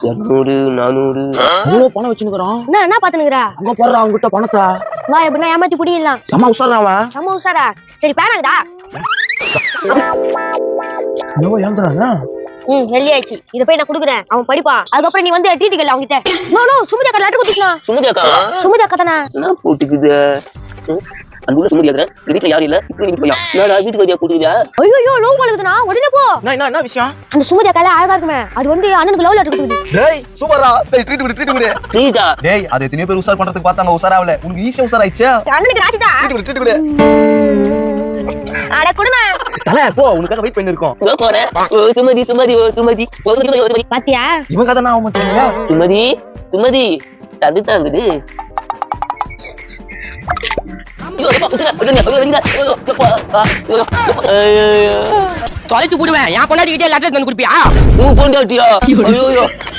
200 400 இவ்வளவு பணம் வச்சுருக்கான். என்ன பாத்துனுக்குறா? அங்க போடுறான் அவங்ககிட்ட பணத்தை. வா எப்படின்னா ஏமாத்தி புடிக்கலாம். செம்ம உஷாராவன். செம்ம உஷாரா? சரி பேனாங்கடா. என்னவோ எழுதுறாங்க. வெளியாச்சு. இத போய் நான் குடுக்குறேன், அவன் படிப்பான். அதுக்கப்புறம் நீ வந்து டிடி கேள அவங்கிட்ட. நோ சுமதி அக்கா லெட்டர் குடுத்துனா. சுமதி அக்கா தானே. என்ன போட்டுக்குது அங்குள்ள சுமதி அக்கா வீட்ல யாரும் இல்ல. இப்போ நீ போயா நான் வீட்டுக்கு வரியா போட்டுக்குதா? ஐயோ லவ் பண்ணுதுனா உடனே போ. என்ன விஷயம்? அந்த சுமதி அக்கால அழகா இருக்குமே, அது வந்து அண்ணனுக்கு லவ் லெட்டர் கொடுக்குது. டேய் சூப்பரா. டேய் ட்ரீட் விடு. ட்ரீட்டா? டேய் அது எத்தனை பேர் உஷார் பண்றதுக்கு பார்த்தாங்க, உஷாராவல. உனக்கு ஈஸியா உஷாராயிச்சே. அண்ணனுக்கு ராசிதா. ட்ரீட் விடு. அட குடுமா. தல போ, உனக்காக வெயிட் பண்ணி இருக்கோம். இதோ போறேன். சுமதி பாத்தியா? இவன் கதை நான் அவன் தெரியுமா? சுமதி தடுத்தாங்குது. தொலைச்சு போடுவேன். என் பொண்டாட்டி கிட்டே லெட்டர் கொடுப்பியா? பொண்டாட்டியா? ஐயோ